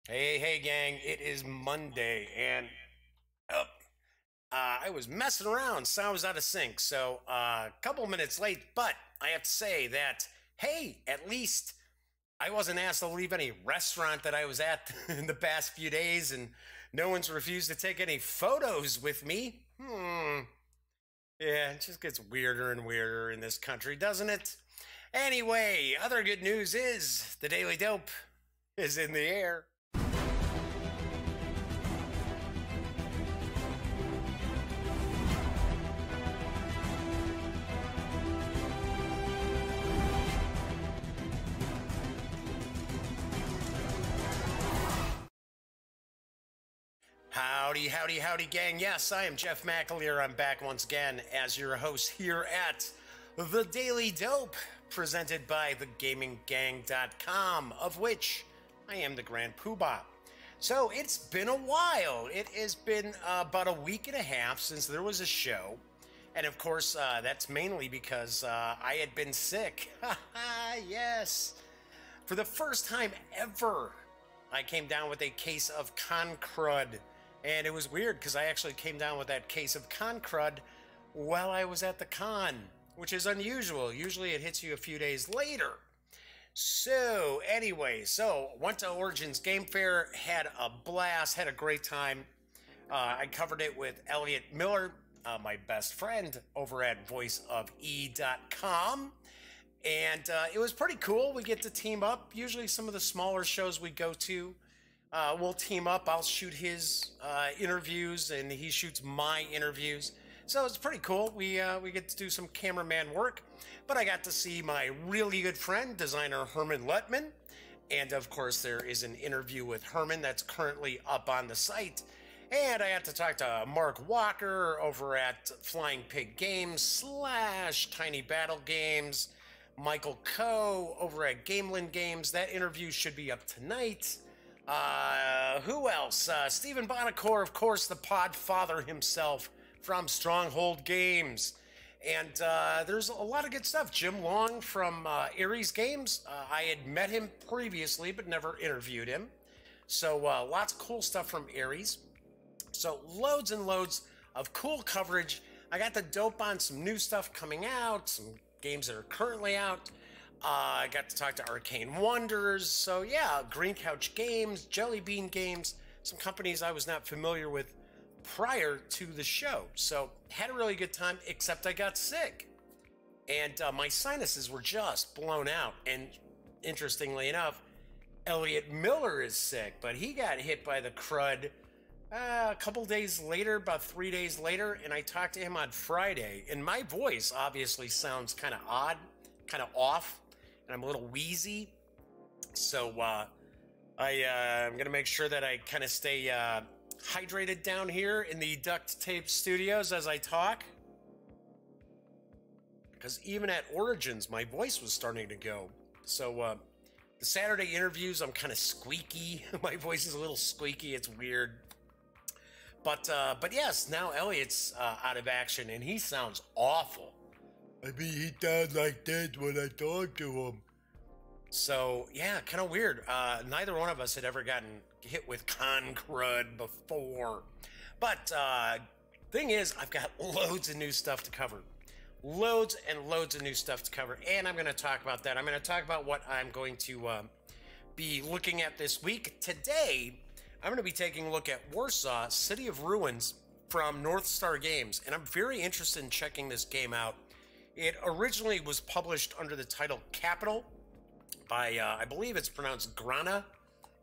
Hey, gang, it is Monday, and uh, I was messing around, sound was out of sync, so a couple minutes late, but I have to say that, hey, at least I wasn't asked to leave any restaurant that I was at in the past few days, and no one's refused to take any photos with me. Yeah, it just gets weirder and weirder in this country, doesn't it? Anyway, other good news is the Daily Dope is in the air. Howdy, gang. Yes, I am Jeff McAleer. I'm back once again as your host here at The Daily Dope, presented by thegaminggang.com, of which I am the Grand Poobah. So it's been a while. It has been about a week and a half since there was a show. And of course, that's mainly because I had been sick. Yes. For the first time ever, I came down with a case of con crud. And it was weird because I actually came down with that case of con crud while I was at the con, which is unusual. Usually it hits you a few days later. So anyway, went to Origins Game Fair, had a blast, had a great time. I covered it with Elliot Miller, my best friend over at voiceofe.com. And it was pretty cool. We get to team up. Usually some of the smaller shows we go to, we'll team up. I'll shoot his interviews, and he shoots my interviews. So it's pretty cool. We get to do some cameraman work. But I got to see my really good friend, designer Herman Lettman. And of course, there is an interview with Herman that's currently up on the site. And I got to talk to Mark Walker over at Flying Pig Games / Tiny Battle Games. Michael Coe over at Gamelyn Games. That interview should be up tonight. Who else? Stephen Bonacore, of course, the pod father himself from Stronghold Games. And there's a lot of good stuff. Jim Long from Ares Games. I had met him previously, but never interviewed him. So lots of cool stuff from Ares. So loads and loads of cool coverage. I got the dope on some new stuff coming out, some games that are currently out. I got to talk to Arcane Wonders. So yeah, Green Couch Games, Jelly Bean Games, some companies I was not familiar with prior to the show. So had a really good time, except I got sick. And my sinuses were just blown out. And interestingly enough, Elliot Miller is sick, but he got hit by the crud a couple days later, about 3 days later, and I talked to him on Friday, and my voice obviously sounds kind of odd, kind of off, and I'm a little wheezy. So I'm going to make sure that I kind of stay hydrated down here in the duct tape studios as I talk. Because even at Origins, my voice was starting to go. So the Saturday interviews, I'm kind of squeaky. My voice is a little squeaky. It's weird. But yes, now Elliot's out of action, and he sounds awful. I mean, he sounds like this when I talk to him. So, yeah, kind of weird. Neither one of us had ever gotten hit with con crud before. But thing is, I've got loads of new stuff to cover. Loads and loads of new stuff to cover, and I'm going to talk about that. I'm going to talk about what I'm going to be looking at this week. Today, I'm going to be taking a look at Warsaw, City of Ruins from North Star Games, and I'm very interested in checking this game out. It originally was published under the title Capital by, I believe it's pronounced Grana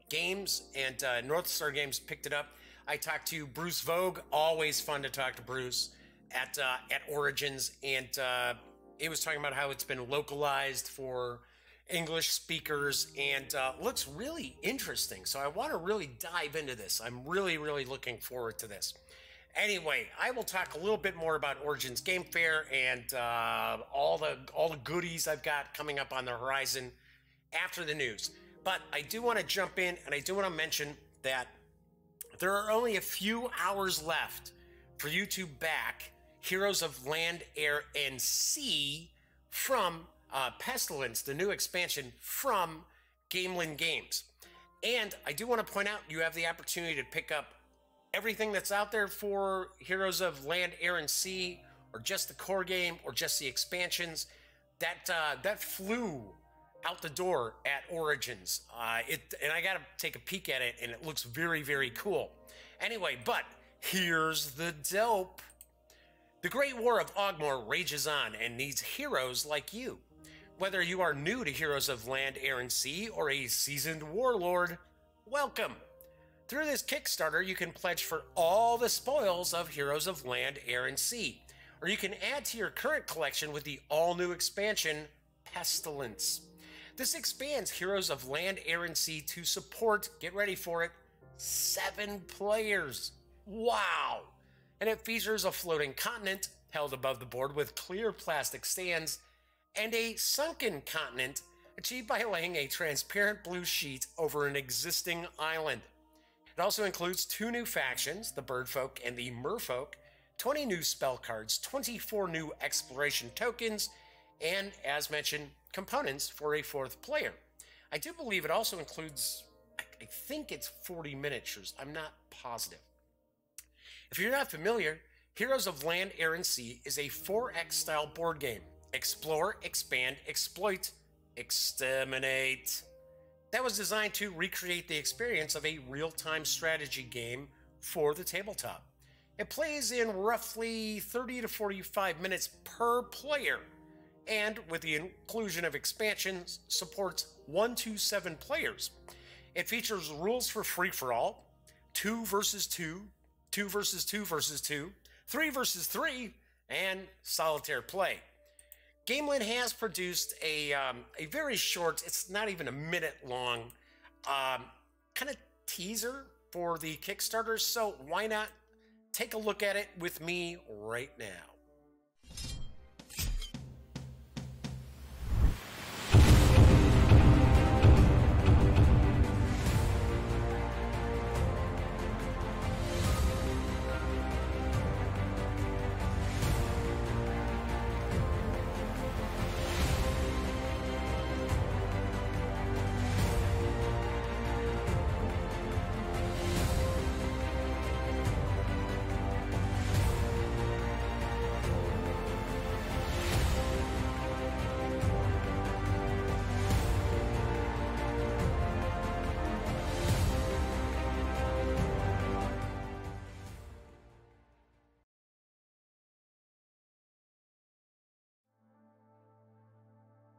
Games, and North Star Games picked it up. I talked to Bruce Vogue, always fun to talk to Bruce, at Origins, and he was talking about how it's been localized for English speakers, and looks really interesting. So I want to really dive into this. I'm really looking forward to this. Anyway, I will talk a little bit more about Origins Game Fair and all the goodies I've got coming up on the horizon after the news. But I do want to jump in, and I do want to mention that there are only a few hours left for you to back Heroes of Land, Air, and Sea from Pestilence, the new expansion from Gamelyn Games. And I do want to point out you have the opportunity to pick up everything that's out there for Heroes of Land, Air, and Sea, or just the core game, or just the expansions. That flew out the door at Origins. And I got to take a peek at it, and it looks very, very cool. Anyway, but here's the dope. The Great War of Ogmore rages on and needs heroes like you. Whether you are new to Heroes of Land, Air, and Sea, or a seasoned warlord, welcome. Through this Kickstarter, you can pledge for all the spoils of Heroes of Land, Air, and Sea, or you can add to your current collection with the all-new expansion, Pestilence. This expands Heroes of Land, Air, and Sea to support, get ready for it, 7 players. Wow! And it features a floating continent held above the board with clear plastic stands, and a sunken continent achieved by laying a transparent blue sheet over an existing island. It also includes 2 new factions, the Birdfolk and the Merfolk, 20 new spell cards, 24 new exploration tokens, and, as mentioned, components for a 4th player. I do believe it also includes, I think it's 40 miniatures. I'm not positive. If you're not familiar, Heroes of Land, Air, and Sea is a 4X style board game. Explore, expand, exploit, exterminate. That was designed to recreate the experience of a real-time strategy game for the tabletop. It plays in roughly 30 to 45 minutes per player, and with the inclusion of expansions, supports 1 to 7 players. It features rules for free-for-all, 2 versus 2, 2 versus 2 versus 2, 3 versus 3, and solitaire play. Gamelyn has produced a very short, it's not even a minute long, kind of teaser for the Kickstarter, so why not take a look at it with me right now.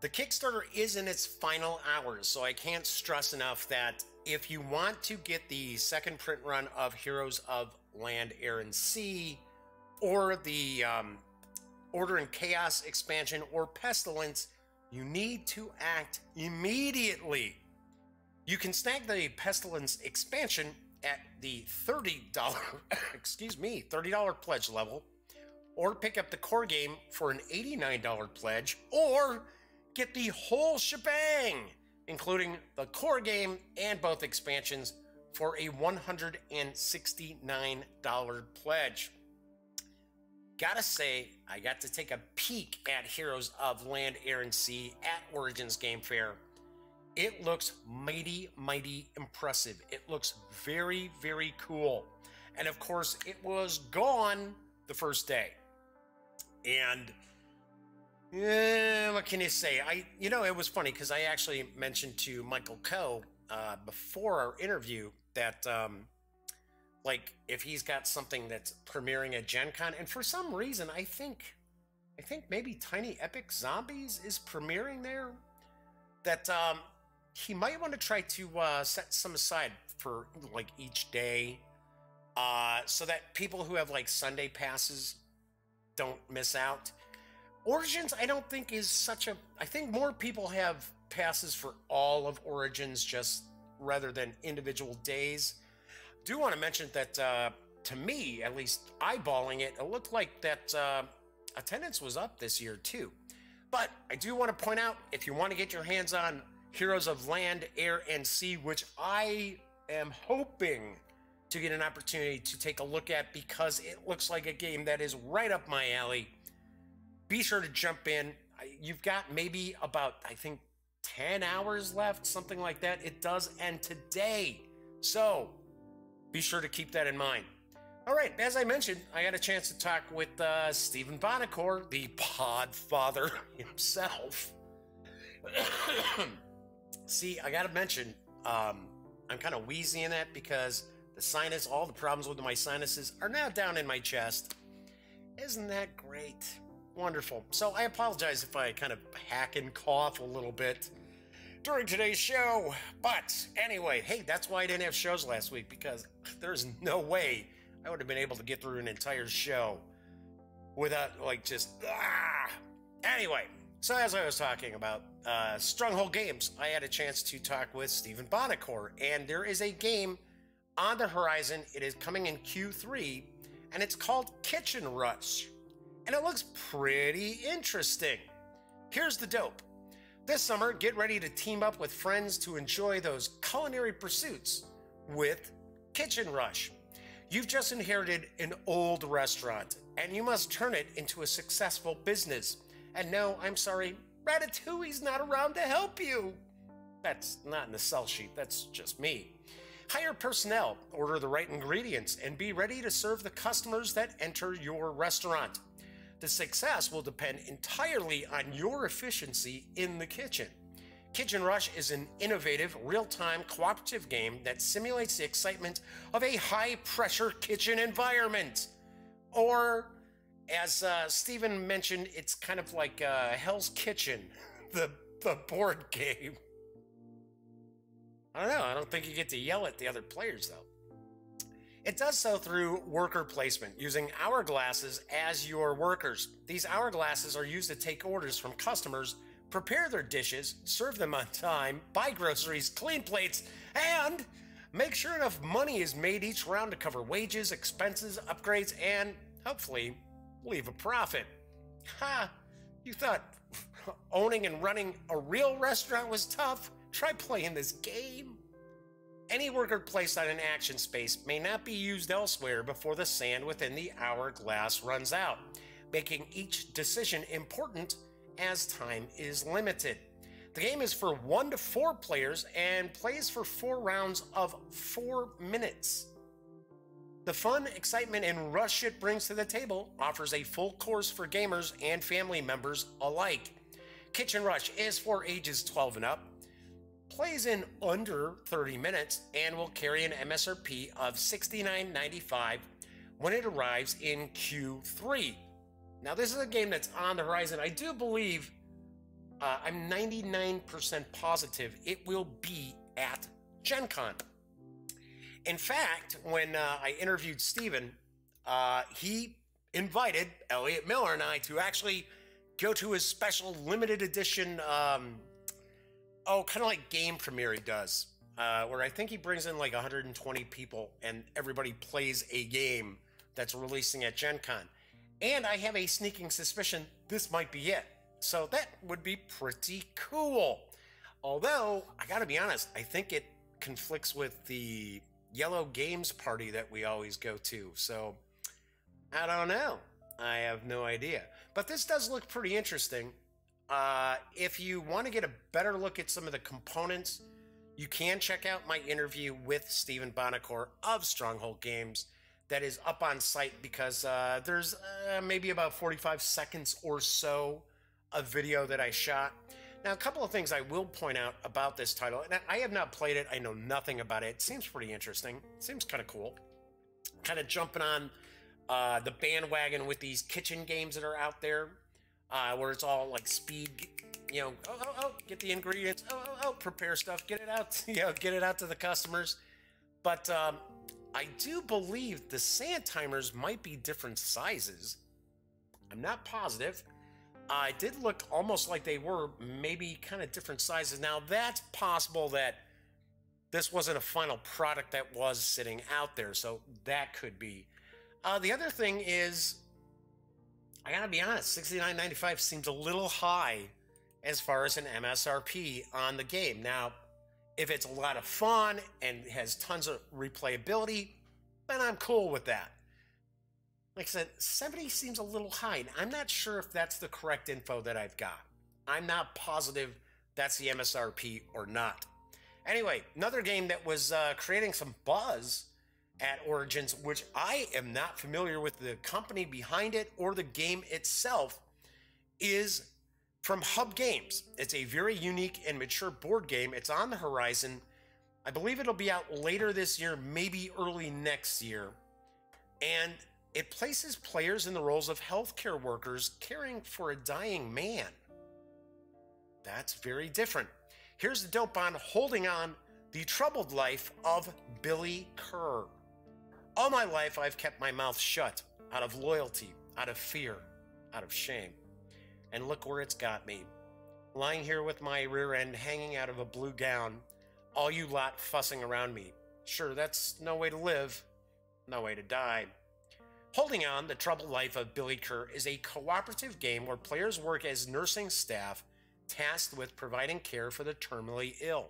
The Kickstarter is in its final hours, so I can't stress enough that if you want to get the second print run of Heroes of Land, Air, and Sea, or the Order and Chaos expansion, or Pestilence, you need to act immediately. You can snag the Pestilence expansion at the $30, $30 pledge level, or pick up the core game for an $89 pledge, or get the whole shebang, including the core game and both expansions, for a $169 pledge. Gotta say, I got to take a peek at Heroes of Land, Air, and Sea at Origins Game Fair. It looks mighty, mighty impressive. It looks very, very cool. And of course, it was gone the first day. And what can you say? It was funny because I actually mentioned to Michael Coe before our interview that, if he's got something that's premiering at Gen Con, and for some reason, I think maybe Tiny Epic Zombies is premiering there, that he might want to try to set some aside for each day, so that people who have Sunday passes don't miss out. Origins, I don't think is I think more people have passes for all of Origins just rather than individual days. Do want to mention that to me, at least eyeballing it, it looked like that attendance was up this year too. But I do want to point out, if you want to get your hands on Heroes of Land, Air, and Sea, which I am hoping to get an opportunity to take a look at because it looks like a game that is right up my alley, be sure to jump in. You've got maybe about, I think, 10 hours left, something like that. It does end today. So be sure to keep that in mind. All right, as I mentioned, I got a chance to talk with Stephen Buonocore, the Podfather himself. See, I got to mention, I'm kind of wheezy in that because the sinus, all the problems with my sinuses are now down in my chest. Isn't that great? Wonderful. So I apologize if I kind of hack and cough a little bit during today's show. But anyway, hey, that's why I didn't have shows last week, because there's no way I would have been able to get through an entire show without, Anyway, so as I was talking about Stronghold Games, I had a chance to talk with Stephen Buonocore, and there is a game on the horizon. It is coming in Q3, and it's called Kitchen Rush, and it looks pretty interesting. Here's the dope. This summer, get ready to team up with friends to enjoy those culinary pursuits with Kitchen Rush. You've just inherited an old restaurant, and you must turn it into a successful business. And no, I'm sorry, Ratatouille's not around to help you. That's not in the sell sheet, that's just me. Hire personnel, order the right ingredients, and be ready to serve the customers that enter your restaurant. The success will depend entirely on your efficiency in the kitchen. Kitchen Rush is an innovative, real-time cooperative game that simulates the excitement of a high-pressure kitchen environment. Or, as Stephen mentioned, it's kind of like Hell's Kitchen, the board game. I don't know, I don't think you get to yell at the other players, though. It does so through worker placement, using hourglasses as your workers. These hourglasses are used to take orders from customers, prepare their dishes, serve them on time, buy groceries, clean plates, and make sure enough money is made each round to cover wages, expenses, upgrades, and hopefully leave a profit. Ha! You thought owning and running a real restaurant was tough? Try playing this game. Any worker placed on an action space may not be used elsewhere before the sand within the hourglass runs out, making each decision important as time is limited. The game is for 1 to 4 players and plays for 4 rounds of 4 minutes. The fun, excitement, and rush it brings to the table offers a full course for gamers and family members alike. Kitchen Rush is for ages 12 and up, plays in under 30 minutes, and will carry an MSRP of $69.95 when it arrives in Q3. Now, this is a game that's on the horizon. I do believe, I'm 99% positive it will be at Gen Con. In fact, when I interviewed Steven, he invited Elliot Miller and I to actually go to his special limited edition, kind of like game premiere he does, where I think he brings in like 120 people and everybody plays a game that's releasing at Gen Con. And I have a sneaking suspicion this might be it. So that would be pretty cool. Although, I gotta be honest, I think it conflicts with the Yellow Games party that we always go to. So, I don't know. I have no idea. But this does look pretty interesting. If you want to get a better look at some of the components, you can check out my interview with Stephen Buonocore of Stronghold Games. That is up on site because there's maybe about 45 seconds or so of video that I shot. Now, a couple of things I will point out about this title, and I have not played it, I know nothing about it. It seems pretty interesting. It seems kind of cool. Kind of jumping on the bandwagon with these kitchen games that are out there, where it's all like speed, you know, get the ingredients, prepare stuff, get it out, get it out to the customers. But I do believe the sand timers might be different sizes. I'm not positive. It did look almost like they were maybe kind of different sizes. Now, that's possible that this wasn't a final product that was sitting out there, so that could be. The other thing is, I gotta be honest, $69.95 seems a little high as far as an MSRP on the game. Now, if it's a lot of fun and has tons of replayability, then I'm cool with that. Like I said, 70 seems a little high. I'm not sure if that's the correct info that I've got. I'm not positive that's the MSRP or not. Anyway, another game that was creating some buzz at Origins, which I am not familiar with the company behind it or the game itself, is from Hub Games. It's a very unique and mature board game. It's on the horizon. I believe it'll be out later this year, maybe early next year. And it places players in the roles of healthcare workers caring for a dying man. That's very different. Here's the dope on Holding On, the troubled life of Billy Kerr. All my life, I've kept my mouth shut out of loyalty, out of fear, out of shame. And look where it's got me. Lying here with my rear end hanging out of a blue gown, all you lot fussing around me. Sure, that's no way to live, no way to die. Holding On, the troubled life of Billy Kerr is a cooperative game where players work as nursing staff tasked with providing care for the terminally ill.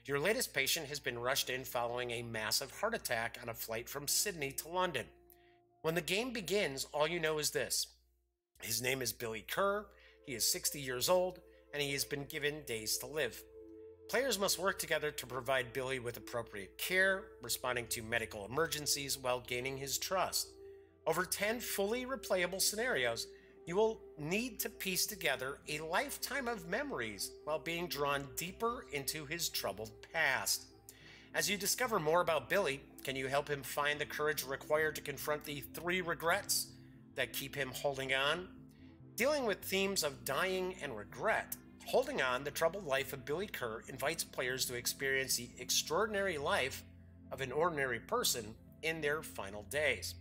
Your latest patient has been rushed in following a massive heart attack on a flight from Sydney to London. When the game begins, all you know is this. His name is Billy Kerr, he is 60 years old, and he has been given days to live. Players must work together to provide Billy with appropriate care, responding to medical emergencies while gaining his trust. Over 10 fully replayable scenarios, you will need to piece together a lifetime of memories while being drawn deeper into his troubled past. As you discover more about Billy, can you help him find the courage required to confront the 3 regrets that keep him holding on? Dealing with themes of dying and regret, Holding On, the troubled life of Billy Kerr invites players to experience the extraordinary life of an ordinary person in their final days.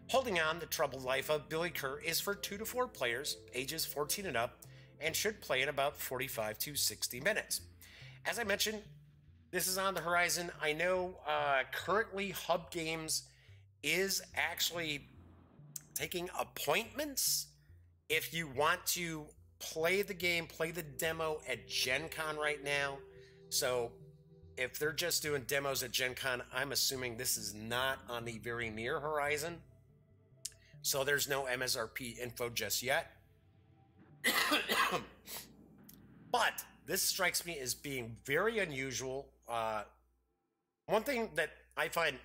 Holding On, the troubled life of Billy Kerr is for 2 to 4 players, ages 14 and up, and should play in about 45 to 60 minutes. As I mentioned, this is on the horizon. I know currently Hub Games is actually taking appointments if you want to play the game, play the demo at Gen Con right now. So if they're just doing demos at Gen Con, I'm assuming this is not on the very near horizon. So there's no MSRP info just yet. But this strikes me as being very unusual. One thing that I find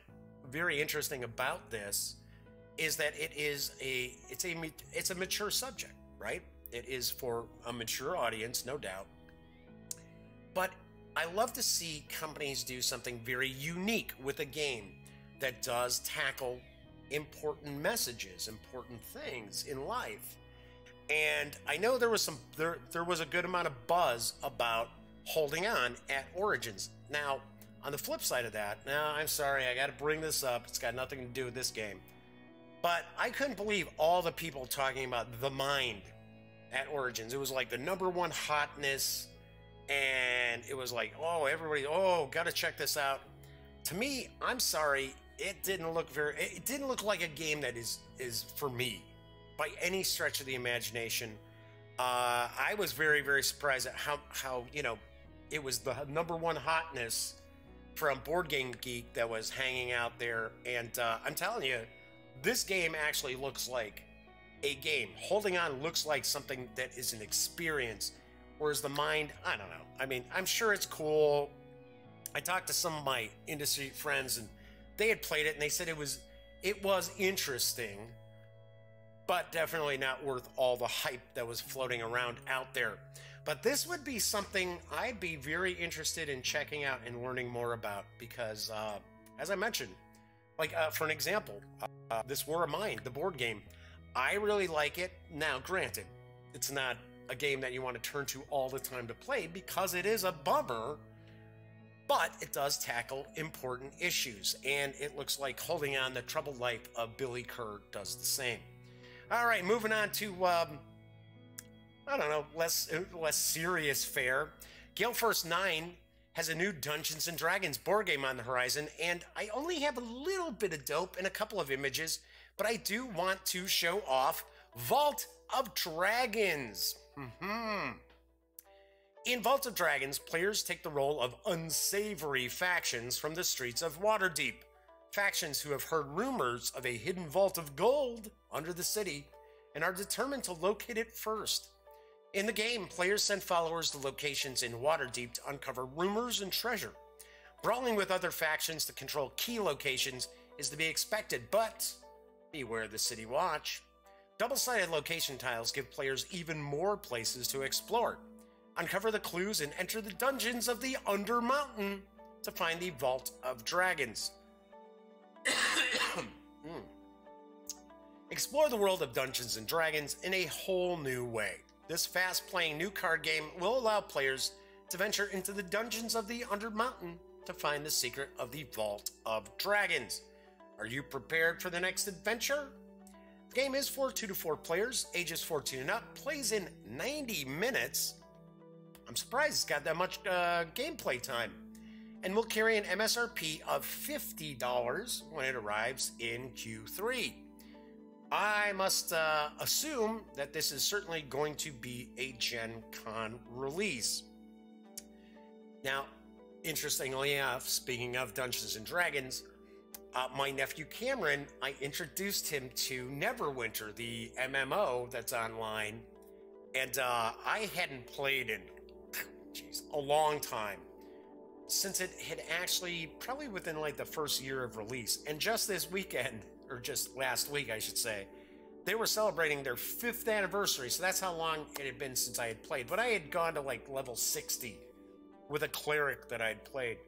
very interesting about this is that it's a mature subject, right? It is for a mature audience, no doubt. But I love to see companies do something very unique with a game that does tackle important messages, important things in life. And I know there was a good amount of buzz about Holding On at Origins. Now, on the flip side of that, now I'm sorry, I got to bring this up. It's got nothing to do with this game. But I couldn't believe all the people talking about The Mind at Origins. It was like the #1 hotness, and it was like, oh, everybody, oh, got to check this out. To me, I'm sorry, it didn't look like a game that is for me by any stretch of the imagination. I was very, very surprised at how it was the #1 hotness from Board Game Geek that was hanging out there. And I'm telling you, this game actually looks like a game. Holding On looks like something that is an experience, whereas The Mind, I don't know. I mean, I'm sure it's cool. I talked to some of my industry friends, and they had played it, and they said it was interesting, but definitely not worth all the hype that was floating around out there. But this would be something I'd be very interested in checking out and learning more about, because as I mentioned, like for an example, this War of Mine, the board game, I really like it. Now, granted, it's not a game that you want to turn to all the time to play because it is a bummer, but it does tackle important issues, and it looks like Holding On, the troubled life of Billy Kerr does the same. All right, moving on to, I don't know, less serious fare. Gale Force 9 has a new Dungeons & Dragons board game on the horizon, and I only have a little bit of dope and a couple of images, but I do want to show off Vault of Dragons. In Vault of Dragons, players take the role of unsavory factions from the streets of Waterdeep. Factions who have heard rumors of a hidden vault of gold under the city and are determined to locate it first. In the game, players send followers to locations in Waterdeep to uncover rumors and treasure. Brawling with other factions to control key locations is to be expected, but beware the City Watch. Double-sided location tiles give players even more places to explore. Uncover the clues and enter the dungeons of the Under Mountain to find the Vault of Dragons. Explore the world of Dungeons and Dragons in a whole new way. This fast-playing new card game will allow players to venture into the dungeons of the Under Mountain to find the secret of the Vault of Dragons. Are you prepared for the next adventure? The game is for 2 to 4 players, ages 14 and up, plays in 90 minutes. I'm surprised it's got that much gameplay time. And will carry an MSRP of $50 when it arrives in Q3. I must assume that this is certainly going to be a Gen Con release. Now, interestingly enough, speaking of Dungeons and Dragons, my nephew Cameron, I introduced him to Neverwinter, the MMO that's online, and I hadn't played in a long time, since it had actually probably within like the first year of release. And just this weekend, or just last week I should say, they were celebrating their 5th anniversary, so that's how long it had been since I had played. But I had gone to like level 60 with a cleric that I'd played.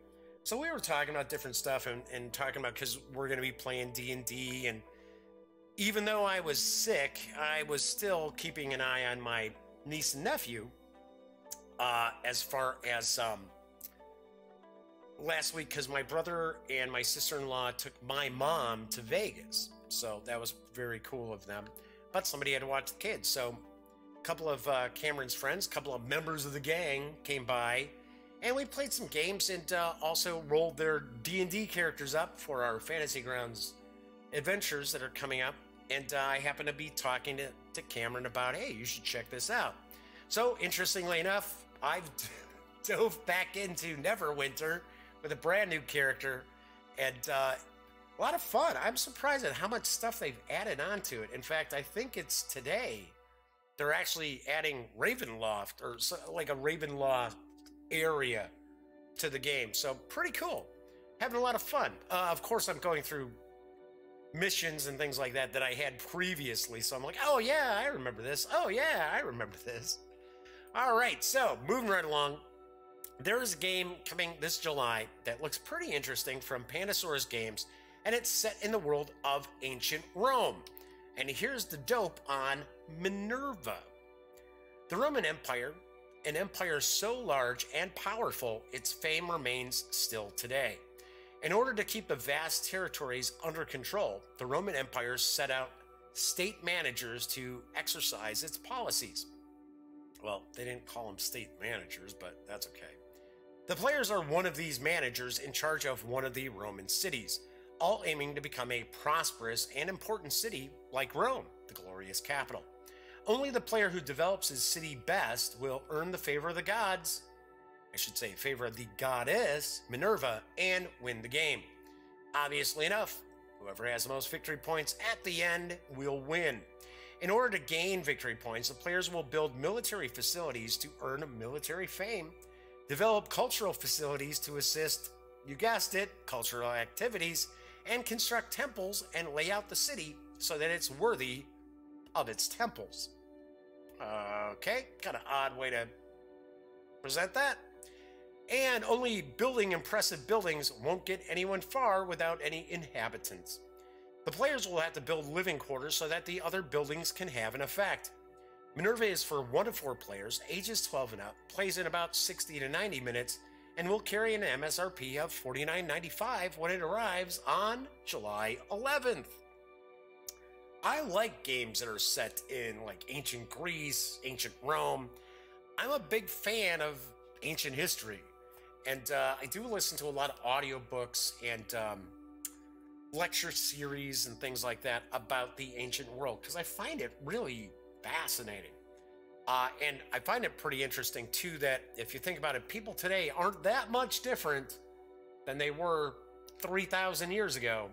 So we were talking about different stuff and talking about, because we're going to be playing D&D, and even though I was sick, I was still keeping an eye on my niece and nephew as far as last week, because my brother and my sister-in-law took my mom to Vegas, so that was very cool of them. But somebody had to watch the kids, so a couple of Cameron's friends, a couple of members of the gang came by, and we played some games, and also rolled their D&D characters up for our Fantasy Grounds adventures that are coming up. And I happened to be talking to Cameron about, hey, you should check this out. So interestingly enough, I've dove back into Neverwinter with a brand new character, and a lot of fun. I'm surprised at how much stuff they've added onto it. In fact, I think it's today they're actually adding Ravenloft, or like a Ravenloft area to the game. So pretty cool. Having a lot of fun. Of course, I'm going through missions and things like that I had previously. So I'm like, oh yeah, I remember this. Oh yeah, I remember this. All right, so moving right along. There is a game coming this July that looks pretty interesting from Pandasaurus Games, and it's set in the world of ancient Rome. And here's the dope on Minerva. The Roman Empire, an empire so large and powerful, its fame remains still today. In order to keep the vast territories under control, the Roman Empire set out state managers to exercise its policies. Well, they didn't call them state managers, but that's okay. The players are one of these managers in charge of one of the Roman cities, all aiming to become a prosperous and important city like Rome, the glorious capital. Only the player who develops his city best will earn the favor of the gods, I should say favor of the goddess, Minerva, and win the game. Obviously enough, whoever has the most victory points at the end will win. In order to gain victory points, the players will build military facilities to earn military fame, develop cultural facilities to assist, you guessed it, cultural activities, and construct temples and lay out the city so that it's worthy of its temples. Okay, kind of odd way to present that. And only building impressive buildings won't get anyone far without any inhabitants. The players will have to build living quarters so that the other buildings can have an effect. Minerva is for 1 to 4 players, ages 12 and up, plays in about 60 to 90 minutes, and will carry an MSRP of $49.95 when it arrives on July 11th. I like games that are set in like ancient Greece, ancient Rome. I'm a big fan of ancient history, and I do listen to a lot of audiobooks and lecture series and things like that about the ancient world, because I find it really fascinating. And I find it pretty interesting too that if you think about it, people today aren't that much different than they were 3,000 years ago.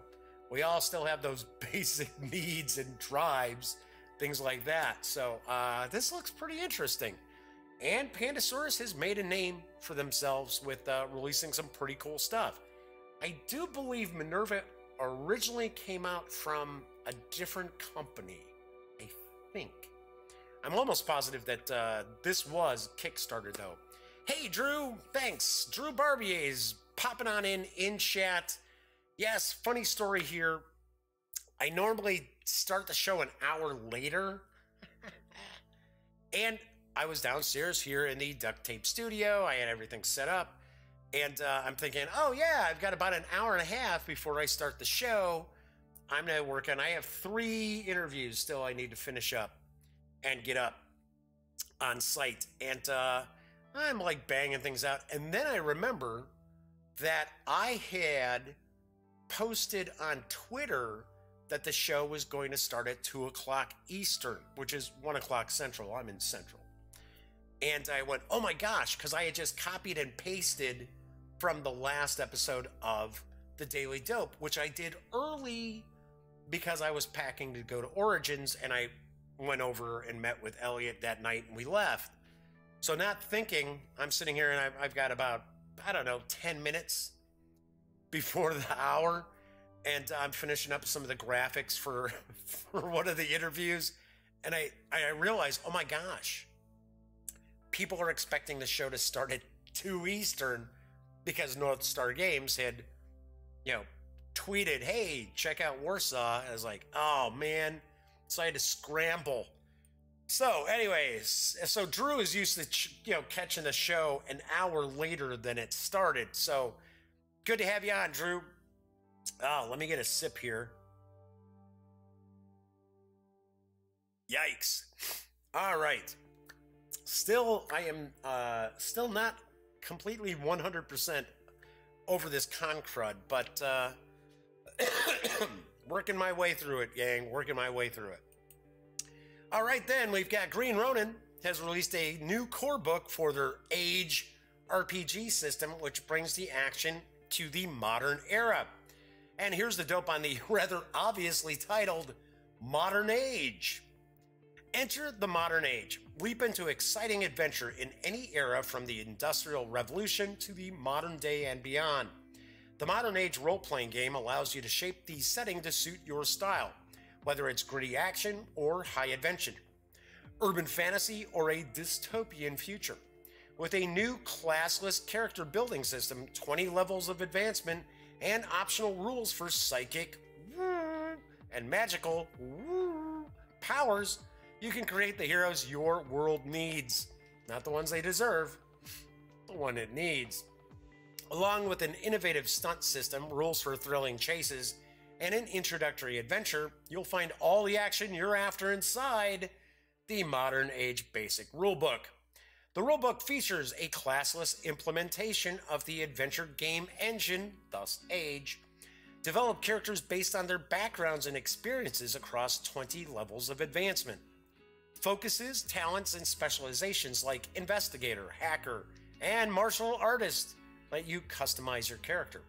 We all still have those basic needs and drives things like that. So this looks pretty interesting. And Pandasaurus has made a name for themselves with releasing some pretty cool stuff. I do believe Minerva originally came out from a different company, I think. I'm almost positive that this was Kickstarter, though. Hey, Drew, thanks. Drew Barbier's popping on in chat. Yes, funny story here. I normally start the show an hour later. And I was downstairs here in the duct tape studio. I had everything set up. And I'm thinking, oh, yeah, I've got about an hour and a half before I start the show. I'm going to work on, I have 3 interviews still I need to finish up and get up on site. And I'm like banging things out. And then I remember that I had posted on Twitter that the show was going to start at 2 o'clock Eastern, which is 1 o'clock Central. I'm in Central. And I went, oh my gosh, because I had just copied and pasted from the last episode of The Daily Dope, which I did early because I was packing to go to Origins, and I went over and met with Elliot that night, and we left. So not thinking, I'm sitting here and I've got about, I don't know, 10 minutes before the hour, and I'm finishing up some of the graphics for one of the interviews, and I realized, oh my gosh, people are expecting the show to start at 2 Eastern because North Star Games had, tweeted, hey, check out Warsaw. I was like, oh man. So I had to scramble. So anyways, so Drew is used to, catching the show an hour later than it started. So good to have you on, Drew. Oh, let me get a sip here. Yikes. All right. Still, I am still not completely 100% over this con crud, but working my way through it, gang. Working my way through it. All right, then, we've got Green Ronin has released a new core book for their Age RPG system, which brings the action to the modern era. And here's the dope on the rather obviously titled Modern Age. Enter the modern age. Leap into exciting adventure in any era from the Industrial Revolution to the modern day and beyond. The Modern Age role-playing game allows you to shape the setting to suit your style, whether it's gritty action or high adventure, urban fantasy or a dystopian future. With a new classless character building system, 20 levels of advancement, and optional rules for psychic and magical powers, you can create the heroes your world needs. Not the ones they deserve, the one it needs. Along with an innovative stunt system, rules for thrilling chases, and an introductory adventure, you'll find all the action you're after inside the Modern Age Basic Rulebook. The rulebook features a classless implementation of the adventure game engine, thus Age. Develop characters based on their backgrounds and experiences across 20 levels of advancement. Focuses, talents, and specializations like investigator, hacker, and martial artist let you customize your character.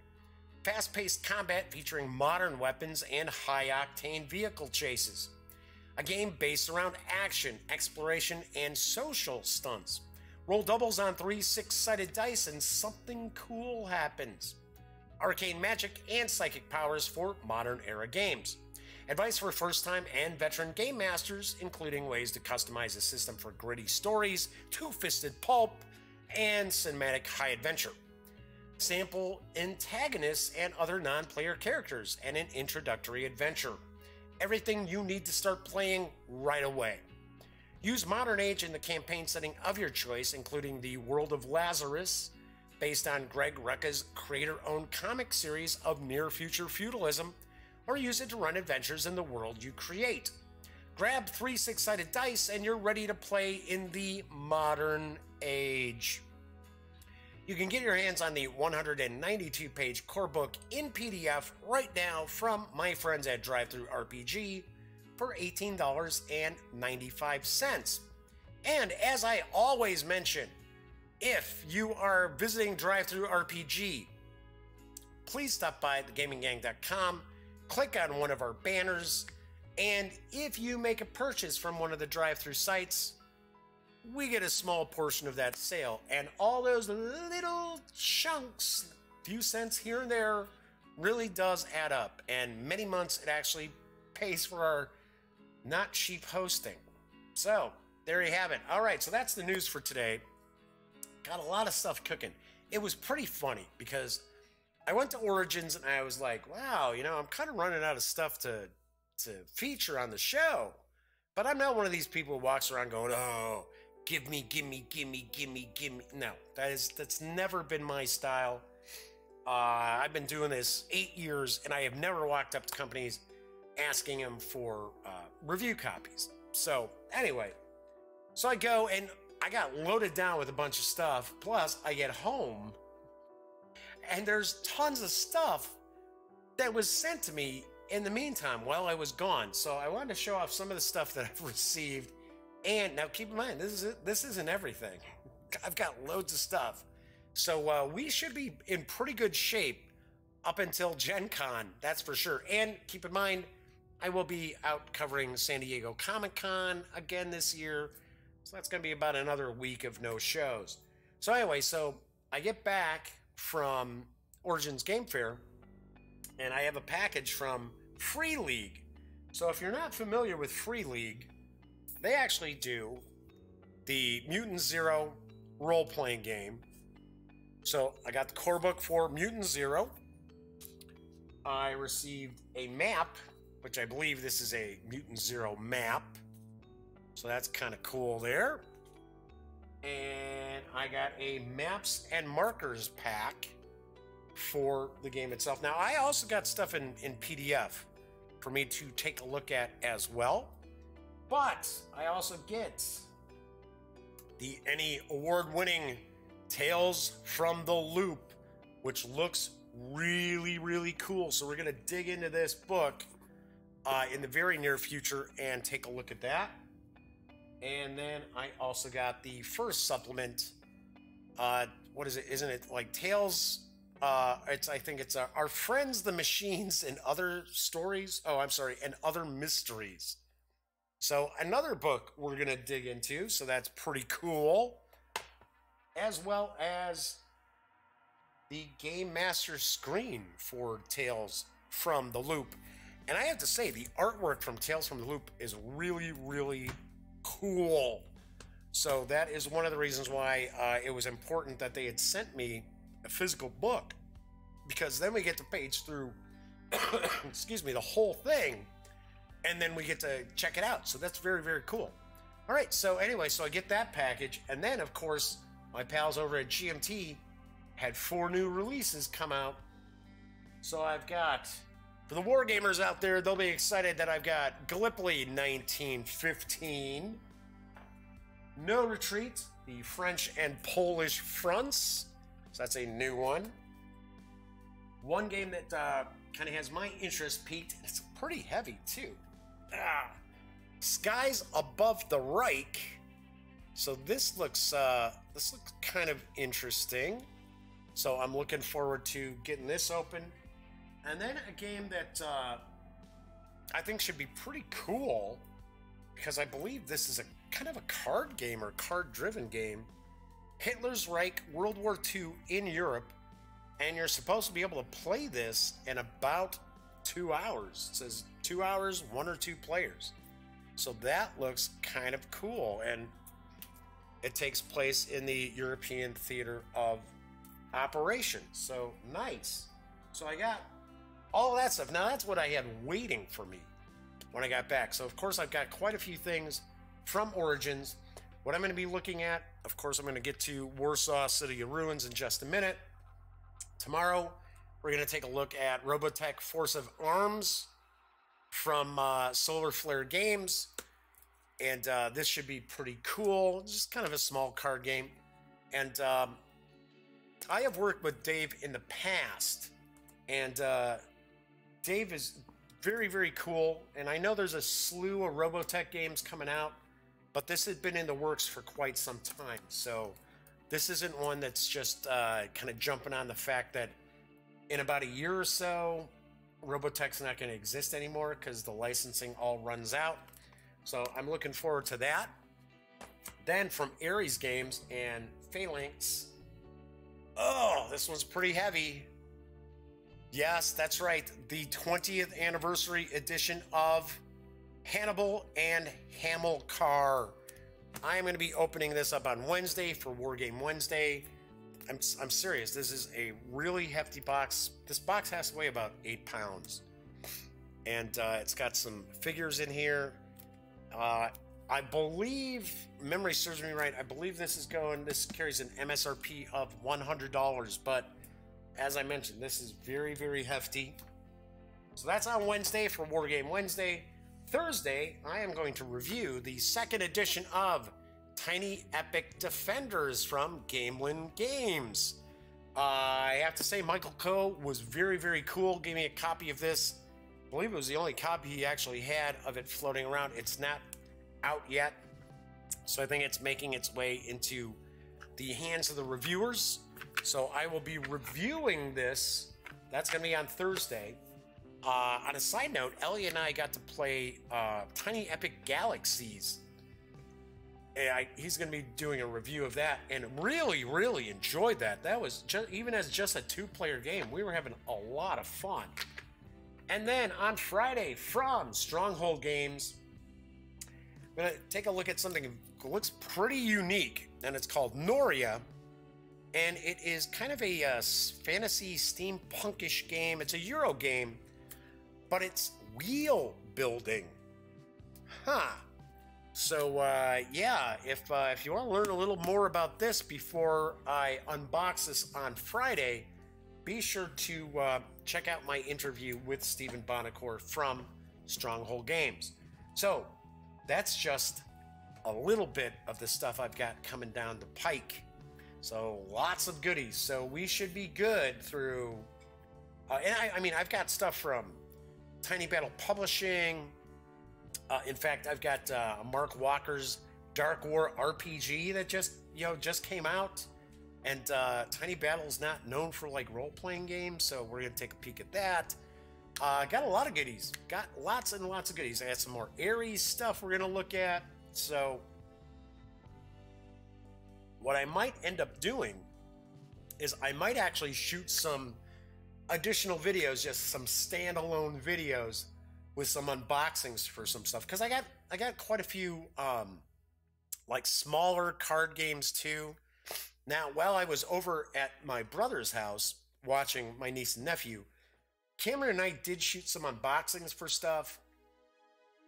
Fast-paced combat featuring modern weapons and high-octane vehicle chases. A game based around action, exploration, and social stunts. Roll doubles on 3 6-sided dice and something cool happens. Arcane magic and psychic powers for modern era games. Advice for first-time and veteran game masters, including ways to customize a system for gritty stories, two-fisted pulp, and cinematic high adventure. Sample antagonists and other non-player characters, and an introductory adventure. Everything you need to start playing right away. Use Modern Age in the campaign setting of your choice, including the World of Lazarus, based on Greg Rucka's creator-owned comic series of near-future feudalism, or use it to run adventures in the world you create. Grab 3 6-sided dice and you're ready to play in the Modern Age. You can get your hands on the 192-page core book in PDF right now from my friends at Drive-Thru RPG for $18.95. And as I always mention, if you are visiting Drive-Thru RPG, please stop by thegaminggang.com, click on one of our banners, And if you make a purchase from one of the drive-through sites, we get a small portion of that sale. And all those little chunks, few cents here and there, really does add up. And many months it actually pays for our not cheap hosting. So there you have it. All right, so that's the news for today. Got a lot of stuff cooking. It was pretty funny because I went to Origins and I was like, wow, you know, I'm kind of running out of stuff to feature on the show. But I'm not one of these people who walks around going, oh, give me. No, that's never been my style. I've been doing this 8 years, and I have never walked up to companies asking them for review copies. So anyway, so I go and I got loaded down with a bunch of stuff. Plus, I get home, and there's tons of stuff that was sent to me in the meantime while I was gone. So I wanted to show off some of the stuff that I've received. And now keep in mind, this isn't everything. I've got loads of stuff. So we should be in pretty good shape up until Gen Con, that's for sure. And keep in mind, I will be out covering San Diego Comic-Con again this year. So that's going to be about another week of no shows. So anyway, so I get back from Origins Game Fair, and I have a package from Free League. So if you're not familiar with Free League, they actually do the Mutant Zero role-playing game. So I got the core book for Mutant Zero. I received a map, which I believe this is a Mutant Zero map. So that's kind of cool there. And I got a maps and markers pack for the game itself. Now, I also got stuff in PDF for me to take a look at as well. But I also get the ENnie award-winning Tales from the Loop, which looks really, really cool. So we're going to dig into this book in the very near future and take a look at that. And then I also got the first supplement. What is it? Isn't it like Tales? I think it's Our Friends, the Machines, and Other Stories. Oh, I'm sorry, and Other Mysteries. So another book we're going to dig into. So that's pretty cool. As well as the Game Master screen for Tales from the Loop. And I have to say, the artwork from Tales from the Loop is really, really cool. So that is one of the reasons why it was important that they had sent me a physical book, because then we get to page through excuse me, the whole thing, and then we get to check it out. So that's very, very cool. All right, so anyway, so I get that package, and then of course my pals over at GMT had 4 new releases come out. So I've got, for the war gamers out there, they'll be excited that I've got Gallipoli 1915, No Retreat, the French and Polish fronts. So that's a new one. One game that kind of has my interest peaked. It's pretty heavy too. Skies Above the Reich. So this looks kind of interesting. So I'm looking forward to getting this open. And then a game that I think should be pretty cool, because I believe this is a kind of a card game or card-driven game. Hitler's Reich, World War II in Europe, and you're supposed to be able to play this in about 2 hours. It says 2 hours, 1 or 2 players. So that looks kind of cool, and it takes place in the European theater of operations. So nice. So I got all of that stuff. Now that's what I had waiting for me when I got back. So of course I've got quite a few things from Origins. What I'm going to be looking at, of course, I'm going to get to Warsaw City of Ruins in just a minute. Tomorrow we're going to take a look at Robotech Force of Arms from Solar Flare Games. And this should be pretty cool. Just kind of a small card game. And I have worked with Dave in the past. And Dave is very, very cool. And I know there's a slew of Robotech games coming out, but this has been in the works for quite some time. So this isn't one that's just kind of jumping on the fact that in about a year or so, Robotech's not going to exist anymore because the licensing all runs out. So I'm looking forward to that. Then from Ares Games and Phalanx. Oh, this one's pretty heavy. Yes, that's right. The 20th anniversary edition of Hannibal and Hamilcar. I am going to be opening this up on Wednesday for Wargame Wednesday. I'm serious. This is a really hefty box. This box has to weigh about 8 pounds. And it's got some figures in here. I believe, memory serves me right, I believe this carries an MSRP of $100. But as I mentioned, this is very, very hefty. So that's on Wednesday for Wargame Wednesday. Thursday, I am going to review the second edition of Tiny Epic Defenders from Gamelyn Games. I have to say, Michael Coe was very, very cool. Gave me a copy of this. I believe it was the only copy he actually had of it floating around. It's not out yet, so I think it's making its way into the hands of the reviewers. So I will be reviewing this. That's going to be on Thursday. On a side note, Ellie and I got to play Tiny Epic Galaxies. He's going to be doing a review of that, and really, really enjoyed that. That was even as just a 2-player game, we were having a lot of fun. And then on Friday from Stronghold Games, I'm going to take a look at something that looks pretty unique, and it's called Noria, and it is kind of a fantasy steampunkish game. It's a Euro game, but it's wheel building. Huh. So, yeah, if you want to learn a little more about this before I unbox this on Friday, be sure to check out my interview with Stephen Bonacore from Stronghold Games. So, that's just a little bit of the stuff I've got coming down the pike. So, lots of goodies. So, we should be good through... and I mean, I've got stuff from Tiny Battle Publishing. In fact, I've got Mark Walker's Dark War RPG that just came out, and Tiny Battle's not known for like role-playing games, so we're gonna take a peek at that. Got a lot of goodies. Got lots and lots of goodies. I got some more Ares stuff we're gonna look at. So what I might end up doing is I might actually shoot some additional videos, just some standalone videos with some unboxings for some stuff, because I got quite a few like smaller card games too. Now, while I was over at my brother's house watching my niece and nephew, Cameron and I did shoot some unboxings for stuff,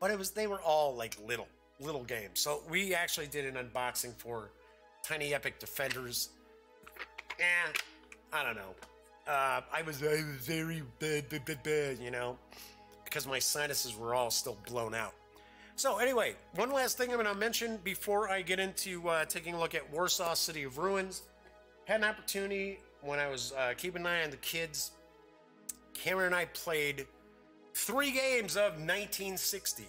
but they were all like little games. So we actually did an unboxing for Tiny Epic Defenders. I don't know. I was very bad, you know, because my sinuses were all still blown out. So anyway, one last thing I'm going to mention before I get into taking a look at Warsaw City of Ruins. Had an opportunity when I was keeping an eye on the kids. Cameron and I played 3 games of 1960.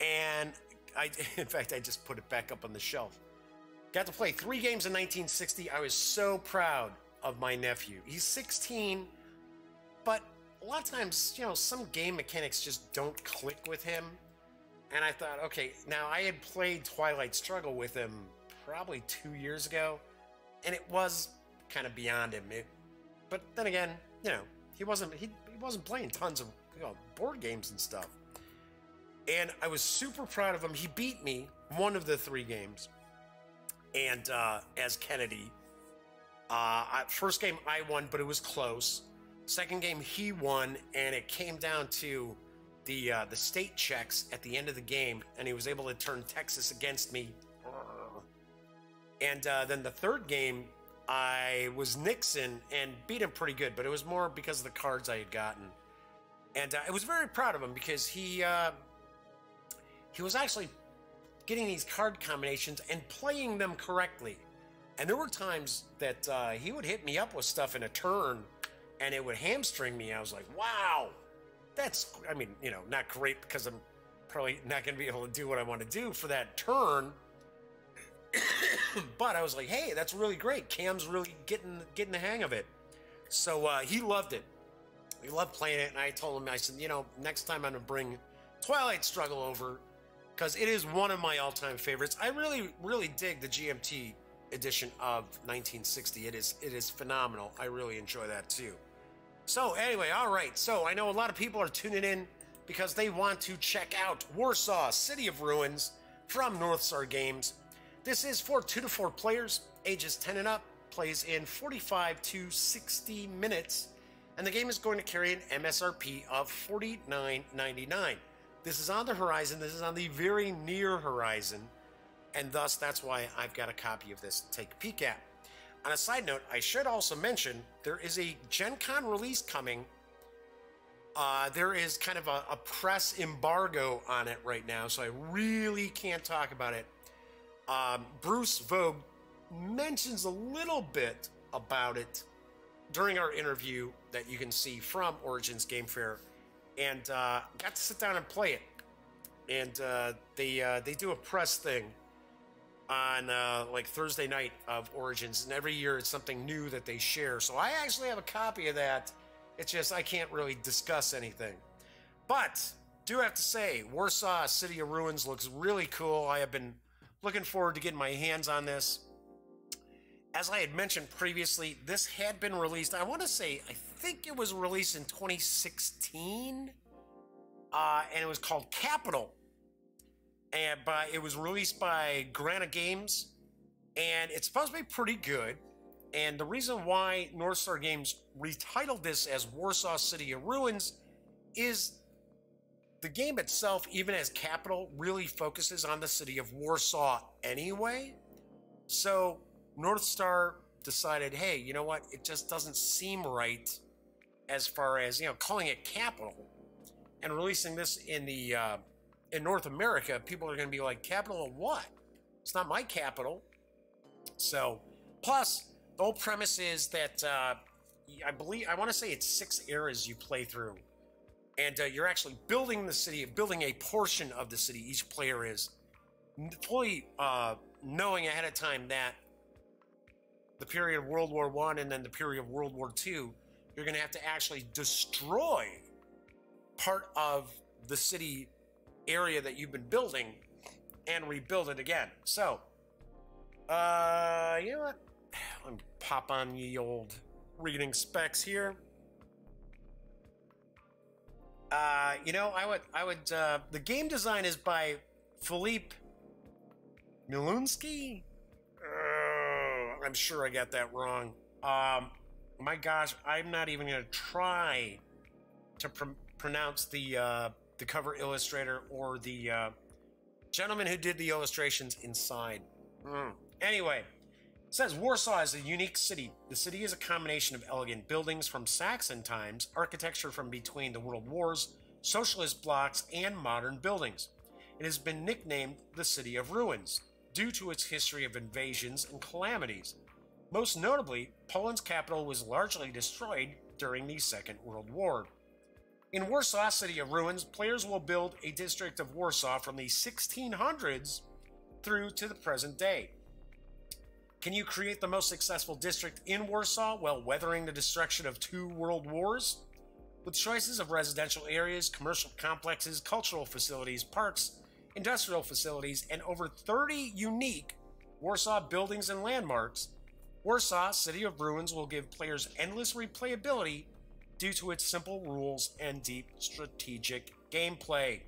And in fact, I just put it back up on the shelf. Got to play 3 games of 1960. I was so proud of my nephew. He's 16, but a lot of times, you know, some game mechanics just don't click with him. And I thought, okay, now I had played Twilight Struggle with him probably 2 years ago, and it was kind of beyond him. But then again, you know, he wasn't playing tons of, you know, board games and stuff. And I was super proud of him. He beat me one of the 3 games, and as Kennedy. First game I won, but it was close. Second game he won, and it came down to the state checks at the end of the game, and he was able to turn Texas against me. And then the third game, I was Nixon and beat him pretty good, but it was more because of the cards I had gotten. And I was very proud of him because he was actually getting these card combinations and playing them correctly. And there were times that he would hit me up with stuff in a turn, and it would hamstring me. I was like, wow, that's, I mean, you know, not great because I'm probably not going to be able to do what I want to do for that turn. But I was like, hey, that's really great. Cam's really getting the hang of it. So he loved it. He loved playing it, and I told him, I said, you know, next time I'm going to bring Twilight Struggle over, because it is one of my all-time favorites. I really, really dig the GMT edition of 1960. It is phenomenal. I really enjoy that too. So anyway, all right. So I know a lot of people are tuning in because they want to check out Warsaw, City of Ruins from Northstar Games. This is for 2 to 4 players, ages 10 and up, plays in 45 to 60 minutes, and the game is going to carry an MSRP of $49.99. This is on the horizon. This is on the very near horizon, and thus that's why I've got a copy of this to take a peek at. On a side note, I should also mention there is a Gen Con release coming. There is kind of a press embargo on it right now, so I really can't talk about it. Bruce Vogue mentions a little bit about it during our interview that you can see from Origins Game Fair, and got to sit down and play it. And they do a press thing on like Thursday night of Origins, and every year it's something new that they share. So I actually have a copy of that. It's just I can't really discuss anything. But do have to say, Warsaw City of Ruins looks really cool. I have been looking forward to getting my hands on this. As I had mentioned previously, this had been released, I want to say, I think it was released in 2016, and it was called Capital. But it was released by Gamelyn Games, and it's supposed to be pretty good. And the reason why Northstar Games retitled this as Warsaw City of Ruins is the game itself, even as Capital, really focuses on the city of Warsaw anyway. So Northstar decided, hey, you know what? It just doesn't seem right as far as, you know, calling it Capital and releasing this in the in North America. People are going to be like, capital of what? It's not my capital. So, plus, the whole premise is that I want to say it's 6 eras you play through. And you're actually building the city, building a portion of the city, each player is. Fully knowing ahead of time that the period of World War I and then the period of World War II, you're going to have to actually destroy part of the city area that you've been building and rebuild it again. So, you know what? Let me pop on the old reading specs here. You know, I would, the game design is by Filip Miluński. I'm sure I got that wrong. My gosh, I'm not even going to try to pronounce the cover illustrator or the gentleman who did the illustrations inside. Anyway, it says Warsaw is a unique city. The city is a combination of elegant buildings from Saxon times, architecture from between the World Wars, socialist blocks, and modern buildings. It has been nicknamed the City of Ruins due to its history of invasions and calamities. Most notably, Poland's capital was largely destroyed during the Second World War. In Warsaw City of Ruins, players will build a district of Warsaw from the 1600s through to the present day. Can you create the most successful district in Warsaw while weathering the destruction of 2 world wars? With choices of residential areas, commercial complexes, cultural facilities, parks, industrial facilities, and over 30 unique Warsaw buildings and landmarks, Warsaw City of Ruins will give players endless replayability due to its simple rules and deep strategic gameplay.